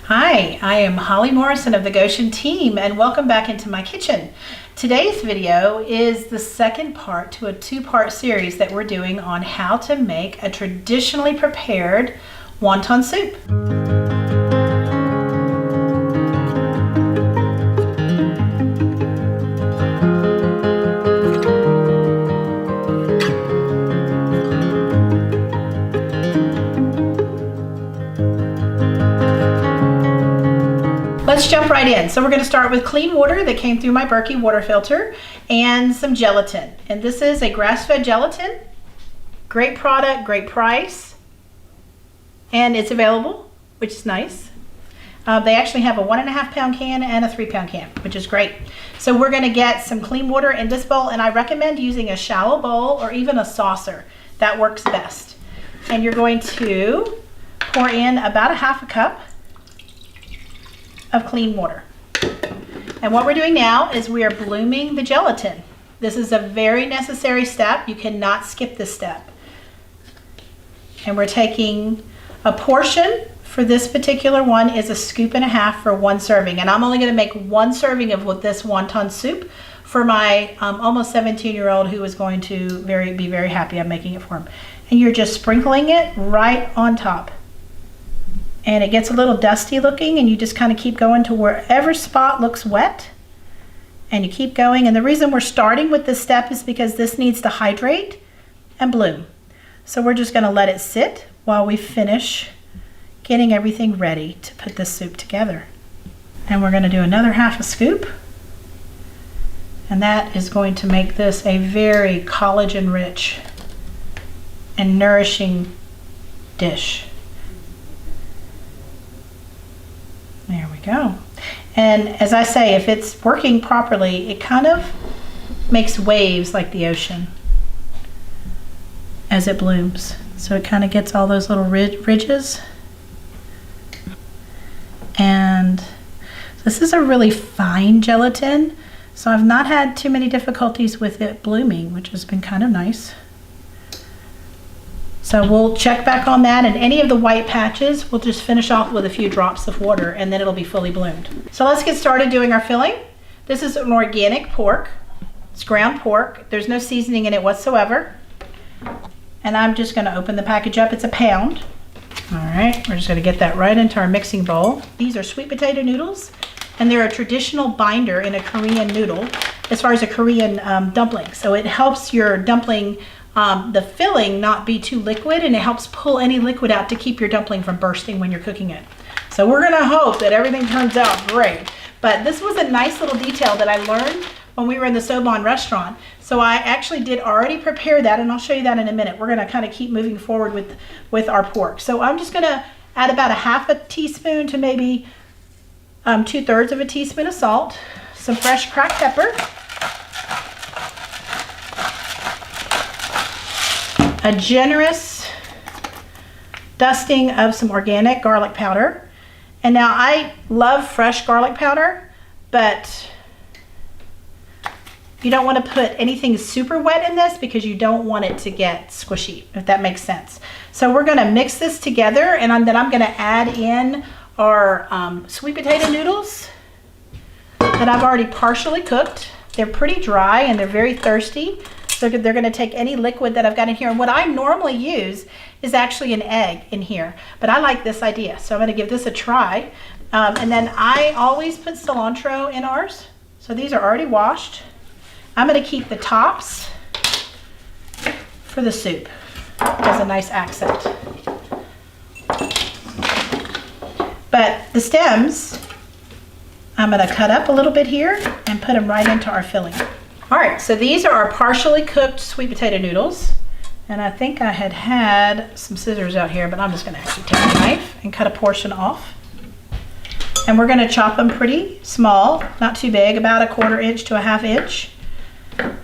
Hi, I am Holly Morrison of the Goshen team and welcome back into my kitchen. Today's video is the second part to a two-part series that we're doing on how to make a traditionally prepared wonton soup. Let's jump right in. So we're going to start with clean water that came through my Berkey water filter and some gelatin. And this is a grass-fed gelatin. Great product, great price. And it's available, which is nice. They actually have a 1.5 pound can and a 3 pound can, which is great. So we're going to get some clean water in this bowl, and I recommend using a shallow bowl or even a saucer. That works best. And you're going to pour in about a half a cup of clean water. And what we're doing now is we are blooming the gelatin. This is a very necessary step. You cannot skip this step. And we're taking a portion for this particular one is 1.5 scoops for one serving. And I'm only going to make one serving of this wonton soup for my almost 17-year-old who is going to be very happy I'm making it for him. And you're just sprinkling it right on top. And it gets a little dusty looking, and you just kind of keep going to wherever spot looks wet, and you keep going. And the reason we're starting with this step is because this needs to hydrate and bloom. So we're just going to let it sit while we finish getting everything ready to put this soup together. And we're going to do another 1/2 scoop, and that is going to make this a very collagen rich and nourishing dish. There we go. And as I say, if it's working properly, it kind of makes waves like the ocean as it blooms. So it kind of gets all those little ridges. And this is a really fine gelatin, so I've not had too many difficulties with it blooming, which has been kind of nice. So we'll check back on that, and any of the white patches, we'll just finish off with a few drops of water, and then it'll be fully bloomed. So let's get started doing our filling. This is an organic pork. It's ground pork. There's no seasoning in it whatsoever. And I'm just going to open the package up. It's 1 pound. All right, we're just going to get that right into our mixing bowl. These are sweet potato noodles, and they're a traditional binder in a Korean noodle as far as a Korean dumpling. So it helps your dumpling the filling not be too liquid, and it helps pull any liquid out to keep your dumpling from bursting when you're cooking it. So we're gonna hope that everything turns out great. But this was a nice little detail that I learned when we were in the Soban restaurant. So I actually did already prepare that, and I'll show you that in a minute. We're gonna kind of keep moving forward with our pork. So I'm just gonna add about 1/2 teaspoon to maybe 2/3 of a teaspoon of salt, some fresh cracked pepper, a generous dusting of some organic garlic powder. And now I love fresh garlic powder, but you don't want to put anything super wet in this because you don't want it to get squishy, if that makes sense. So we're going to mix this together, and then I'm going to add in our sweet potato noodles that I've already partially cooked. They're pretty dry and they're very thirsty. So they're going to take any liquid that I've got in here. And what I normally use is actually an egg in here, but I like this idea. So I'm going to give this a try. And then I always put cilantro in ours. So these are already washed. I'm going to keep the tops for the soup as a nice accent. But the stems, I'm going to cut up a little bit here and put them right into our filling. All right, so these are our partially cooked sweet potato noodles. And I think I had some scissors out here, but I'm just gonna actually take a knife and cut a portion off. And we're gonna chop them pretty small, not too big, about 1/4 inch to 1/2 inch. And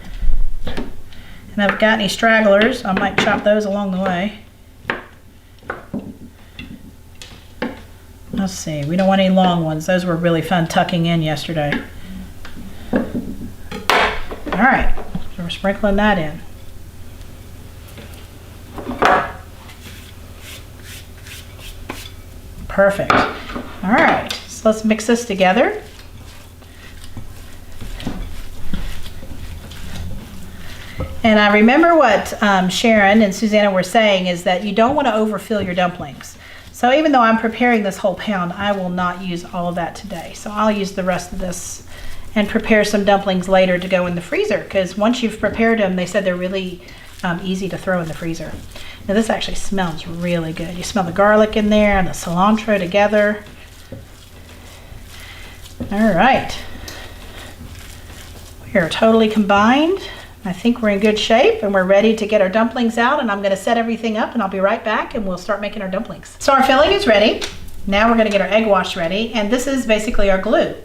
if I've got any stragglers, I might chop those along the way. Let's see, we don't want any long ones. Those were really fun tucking in yesterday. All right, so we're sprinkling that in. Perfect. All right, so let's mix this together. And I remember what Sharon and Susanna were saying is that you don't want to overfill your dumplings. So even though I'm preparing this whole pound, I will not use all of that today. So I'll use the rest of this and prepare some dumplings later to go in the freezer, because once you've prepared them, they said they're really easy to throw in the freezer. Now this actually smells really good. You smell the garlic in there and the cilantro together. All right. We are totally combined. I think we're in good shape and we're ready to get our dumplings out, and I'm going to set everything up and I'll be right back and we'll start making our dumplings. So our filling is ready. Now we're going to get our egg wash ready, and this is basically our glue.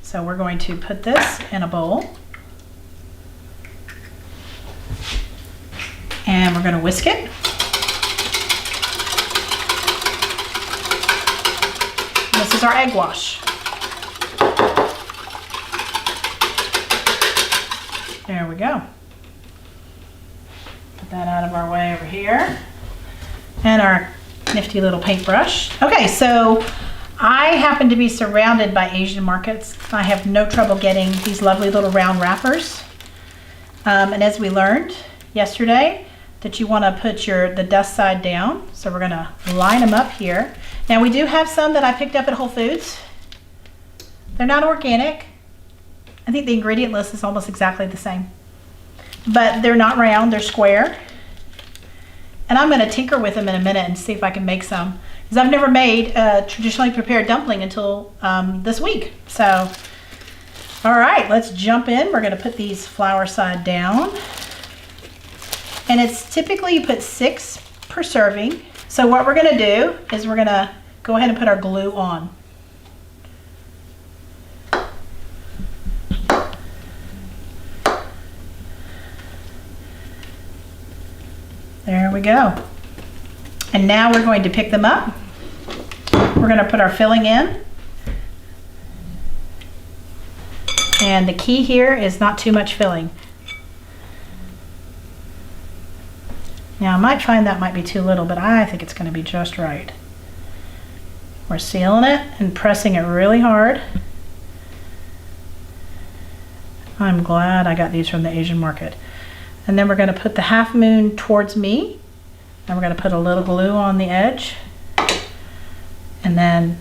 So we're going to put this in a bowl and we're going to whisk it. This is our egg wash. There we go. Put that out of our way over here. And our nifty little paintbrush. Okay, so I happen to be surrounded by Asian markets. I have no trouble getting these lovely little round wrappers. And as we learned yesterday, that you want to put the dust side down. So we're going to line them up here. Now we do have some that I picked up at Whole Foods. They're not organic. I think the ingredient list is almost exactly the same, but they're not round, they're square. And I'm going to tinker with them in a minute and see if I can make some, because I've never made a traditionally prepared dumpling until this week. So, all right, let's jump in. We're going to put these flour side down. And it's typically you put 6 per serving. So what we're going to do is we're going to go ahead and put our glue on. There we go. And now we're going to pick them up. We're going to put our filling in. And the key here is not too much filling. Now I might find that might be too little, but I think it's going to be just right. We're sealing it and pressing it really hard. I'm glad I got these from the Asian market. And then we're going to put the half moon towards me, and we're going to put a little glue on the edge, and then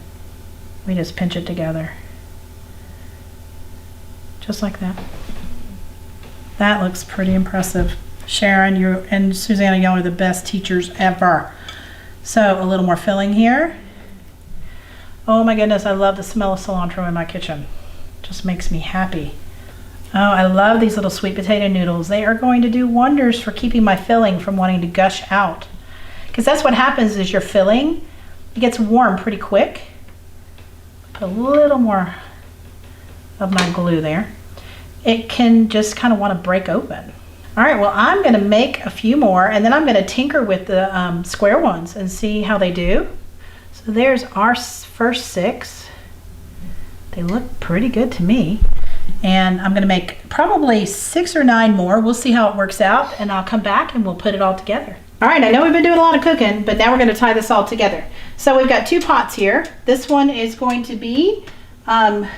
we just pinch it together. Just like that. That looks pretty impressive. Sharon, you and Susanna, y'all are the best teachers ever. So a little more filling here. Oh my goodness, I love the smell of cilantro in my kitchen. Just makes me happy. Oh, I love these little sweet potato noodles. They are going to do wonders for keeping my filling from wanting to gush out. Because that's what happens is your filling, it gets warm pretty quick. Put a little more of my glue there. It can just kind of want to break open. All right, well, I'm going to make a few more, and then I'm going to tinker with the square ones and see how they do. So there's our first 6. They look pretty good to me. And I'm going to make probably 6 or 9 more. We'll see how it works out, and I'll come back and we'll put it all together. All right, I know we've been doing a lot of cooking, but now we're going to tie this all together. So we've got 2 pots here. This one is going to be a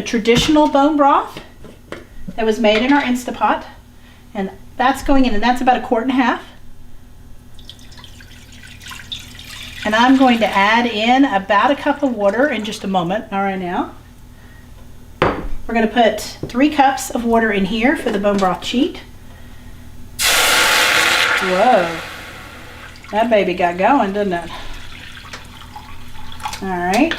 traditional bone broth that was made in our Instapot. And that's going in, and that's about 1.5 quarts. And I'm going to add in about 1 cup of water in just a moment. All right, now. We're going to put 3 cups of water in here for the bone broth sheet. Whoa. That baby got going, didn't it? All right.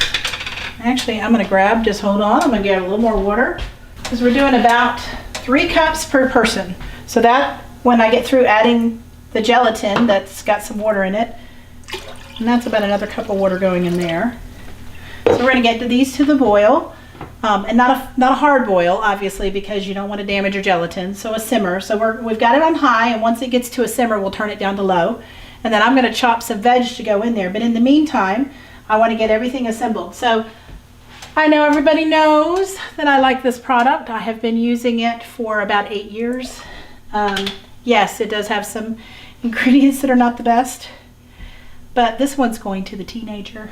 Actually, I'm going to grab, just hold on. I'm going to get a little more water because we're doing about 3 cups per person. So that, when I get through adding the gelatin that's got some water in it, and that's about another cup of water going in there. So we're going to get these to the boil. And not a hard boil, obviously, because you don't want to damage your gelatin. So a simmer. So we've got it on high, and once it gets to a simmer, we'll turn it down to low. And then I'm going to chop some veg to go in there. But in the meantime, I want to get everything assembled. So I know everybody knows that I like this product. I have been using it for about 8 years. Yes, it does have some ingredients that are not the best, but this one's going to the teenager.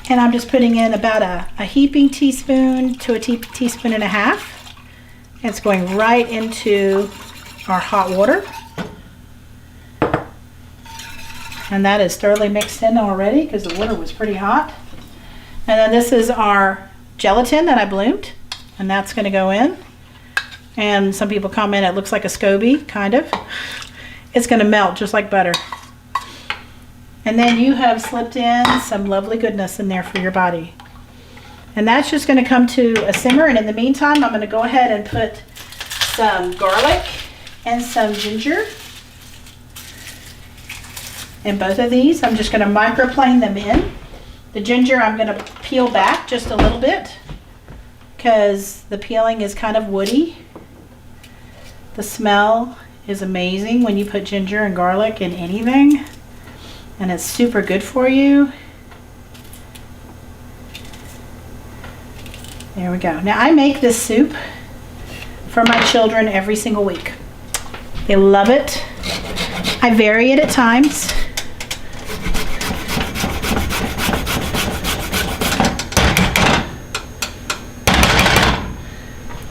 And I'm just putting in about a heaping teaspoon to a teaspoon and a half. It's going right into our hot water. And that is thoroughly mixed in already because the water was pretty hot. And then this is our gelatin that I bloomed, and that's going to go in. And some people comment it looks like a SCOBY, kind of. It's going to melt just like butter. And then you have slipped in some lovely goodness in there for your body. And that's just going to come to a simmer. And in the meantime, I'm going to go ahead and put some garlic and some ginger in both of these. I'm just going to microplane them in. The ginger I'm going to peel back just a little bit because the peeling is kind of woody. The smell is amazing when you put ginger and garlic in anything. And it's super good for you. There we go. Now I make this soup for my children every single week. They love it. I vary it at times.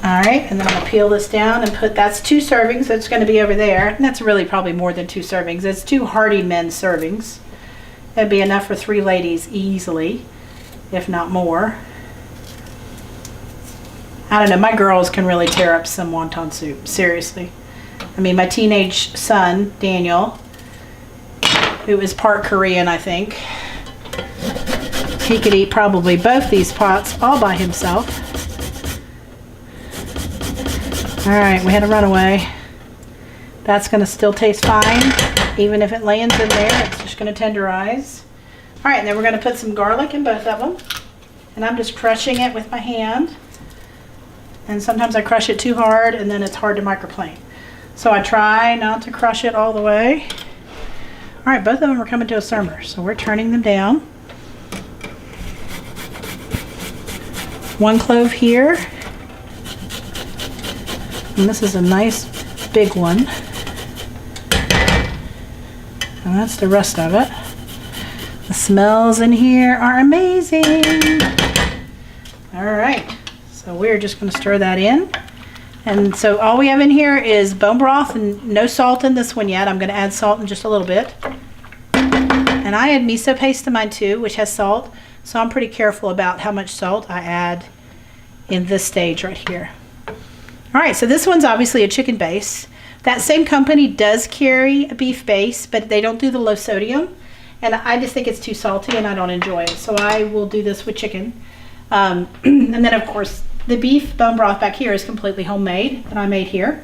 Alright, and then I'm going to peel this down and put, that's 2 servings, that's going to be over there. And that's really probably more than 2 servings. It's 2 hearty men's servings. That'd be enough for 3 ladies easily, if not more. I don't know, my girls can really tear up some wonton soup, seriously. I mean, my teenage son, Daniel, who is part Korean, I think, he could eat probably both these pots all by himself. Alright, we had a runaway. That's going to still taste fine. Even if it lands in there, it's just going to tenderize. Alright, and then we're going to put some garlic in both of them. And I'm just crushing it with my hand. And sometimes I crush it too hard and then it's hard to microplane. So I try not to crush it all the way. Alright, both of them are coming to a simmer. So we're turning them down. 1 clove here. And this is a nice big one. And that's the rest of it. The smells in here are amazing. All right, so we're just going to stir that in. And so all we have in here is bone broth and no salt in this one yet. I'm going to add salt in just a little bit. And I add miso paste to mine too, which has salt. So I'm pretty careful about how much salt I add in this stage right here. All right, so this one's obviously a chicken base. That same company does carry a beef base, but they don't do the low sodium. And I just think it's too salty and I don't enjoy it. So I will do this with chicken. And then of course, the beef bone broth back here is completely homemade that I made here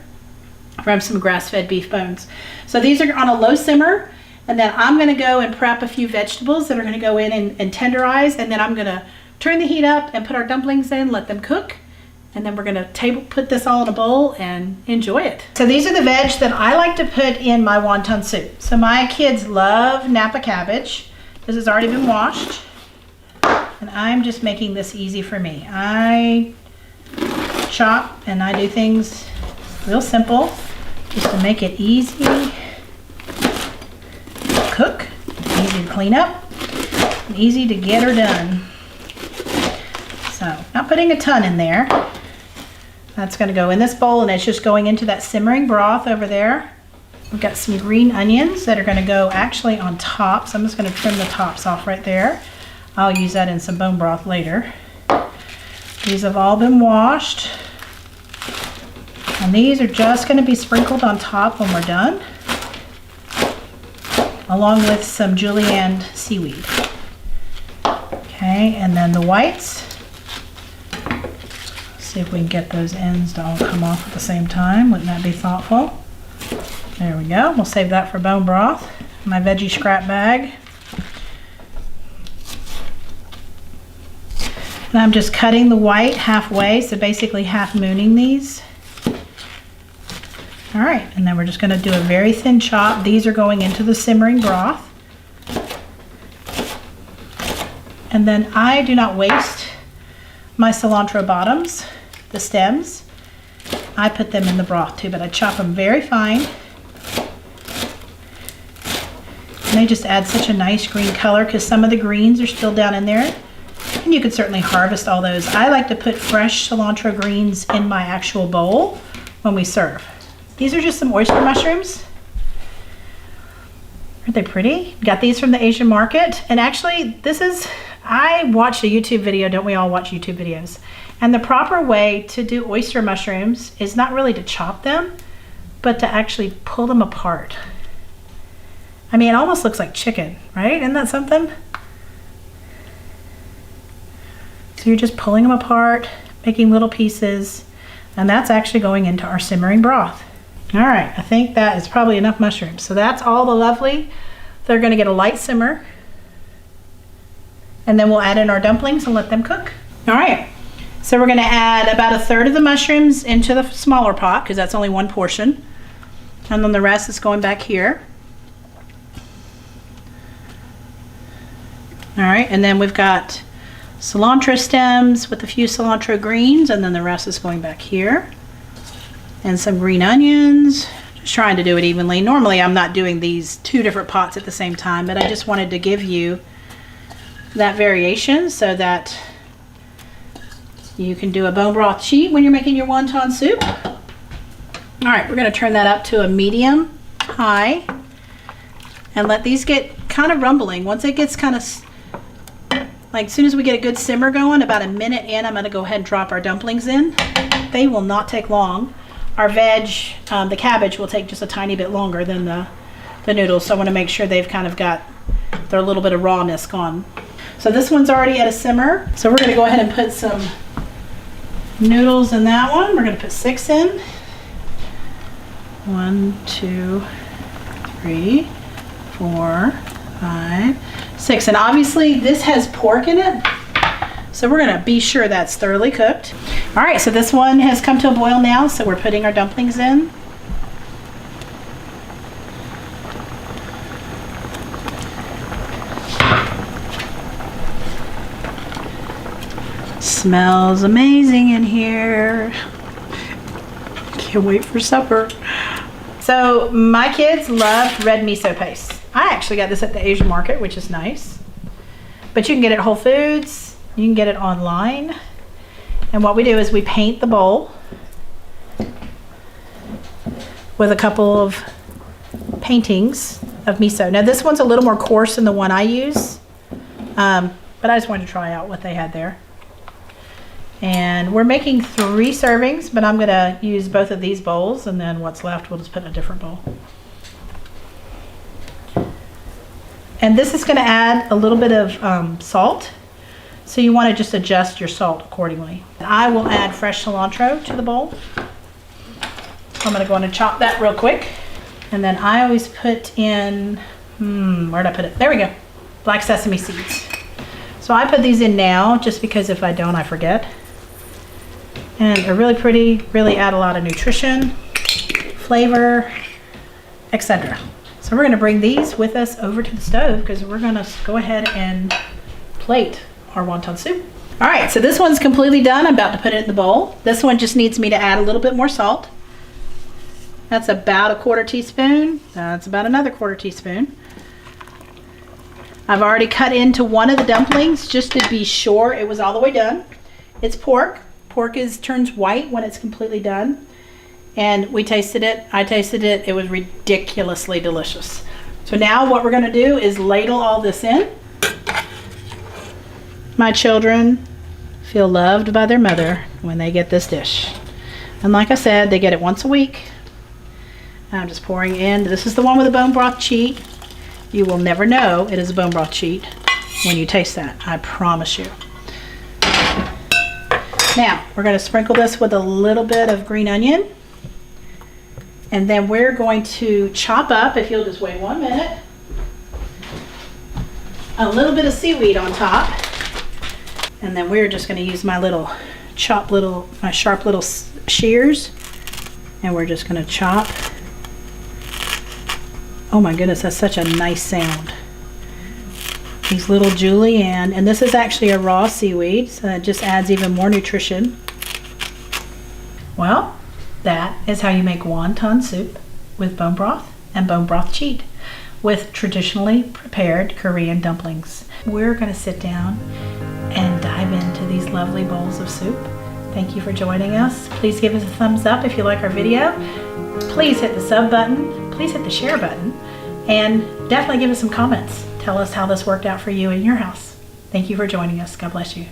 from some grass-fed beef bones. So these are on a low simmer. And then I'm gonna go and prep a few vegetables that are gonna go in and tenderize. And then I'm gonna turn the heat up and put our dumplings in, let them cook. And then we're gonna put this all in a bowl and enjoy it. So these are the veg that I like to put in my wonton soup. So my kids love Napa cabbage. This has already been washed. And I'm just making this easy for me. I chop and I do things real simple just to make it easy to cook, easy to clean up, and easy to get her done. So not putting a ton in there. That's going to go in this bowl and it's just going into that simmering broth over there. We've got some green onions that are going to go actually on top. So I'm just going to trim the tops off right there. I'll use that in some bone broth later. These have all been washed. And these are just going to be sprinkled on top when we're done, along with some julienne seaweed. Okay, and then the whites. See if we can get those ends to all come off at the same time. Wouldn't that be thoughtful? There we go. We'll save that for bone broth. My veggie scrap bag. And I'm just cutting the white halfway, so basically half mooning these. All right, and then we're just going to do a very thin chop. These are going into the simmering broth. And then I do not waste my cilantro bottoms, the stems. I put them in the broth too, but I chop them very fine. And they just add such a nice green color because some of the greens are still down in there. And you can certainly harvest all those. I like to put fresh cilantro greens in my actual bowl when we serve. These are just some oyster mushrooms. Aren't they pretty? Got these from the Asian market. And actually, I watched a YouTube video. Don't we all watch YouTube videos? And the proper way to do oyster mushrooms is not really to chop them, but to actually pull them apart. I mean, it almost looks like chicken, right? Isn't that something? So you're just pulling them apart, making little pieces, and that's actually going into our simmering broth. All right, I think that is probably enough mushrooms. So that's all the lovely. They're gonna get a light simmer, and then we'll add in our dumplings and let them cook. All right, so we're gonna add about 1/3 of the mushrooms into the smaller pot, because that's only one portion. And then the rest is going back here. All right, and then we've got cilantro stems with a few cilantro greens, and then the rest is going back here. And some green onions, just trying to do it evenly. Normally I'm not doing these 2 different pots at the same time, but I just wanted to give you that variation so that you can do a bone broth cheat when you're making your wonton soup. All right, we're gonna turn that up to a medium high and let these get kind of rumbling. Once it gets kind of, like as soon as we get a good simmer going, about a minute in, I'm gonna go ahead and drop our dumplings in. They will not take long. Our veg, the cabbage, will take just a tiny bit longer than the noodles, so I wanna make sure they've kind of got their little bit of rawness gone. So this one's already at a simmer, so we're gonna go ahead and put some noodles in that one. We're gonna put 6 in. 1, 2, 3, 4, 5, 6. And obviously this has pork in it, so we're gonna be sure that's thoroughly cooked. All right, so this one has come to a boil now, so we're putting our dumplings in. Smells amazing in here. Can't wait for supper. So my kids love red miso paste. I actually got this at the Asian market, which is nice. But you can get it at Whole Foods. You can get it online. And what we do is we paint the bowl with a couple of paintings of miso. Now this one's a little more coarse than the one I use, but I just wanted to try out what they had there. And we're making 3 servings, but I'm gonna use both of these bowls, and then what's left we'll just put in a different bowl. And this is gonna add a little bit of salt. So you wanna just adjust your salt accordingly. I will add fresh cilantro to the bowl. I'm gonna go in and chop that real quick. And then I always put in, where'd I put it? There we go, black sesame seeds. So I put these in now, just because if I don't, I forget. And they're really pretty, really add a lot of nutrition, flavor, etc. So we're gonna bring these with us over to the stove because we're gonna go ahead and plate our wonton soup. All right, so this one's completely done. I'm about to put it in the bowl. This one just needs me to add a little bit more salt. That's about 1/4 teaspoon. That's about another 1/4 teaspoon. I've already cut into one of the dumplings just to be sure it was all the way done. It's pork. Pork turns white when it's completely done. And we tasted it. I tasted it. It was ridiculously delicious. So now what we're gonna do is ladle all this in. My children feel loved by their mother when they get this dish. And like I said, they get it once a week. I'm just pouring in. This is the one with the bone broth cheat. You will never know it is a bone broth cheat when you taste that. I promise you. Now, we're going to sprinkle this with a little bit of green onion. And then we're going to chop up, if you'll just wait 1 minute, a little bit of seaweed on top. And then we're just going to use my sharp little shears. And we're just going to chop. Oh my goodness, that's such a nice sound. These little julienne, and this is actually a raw seaweed, so that just adds even more nutrition. Well, that is how you make wonton soup with bone broth and bone broth cheat with traditionally prepared Korean dumplings. We're gonna sit down and dive into these lovely bowls of soup. Thank you for joining us. Please give us a thumbs up if you like our video. Please hit the sub button. Please hit the share button. And definitely give us some comments. Tell us how this worked out for you in your house. Thank you for joining us. God bless you.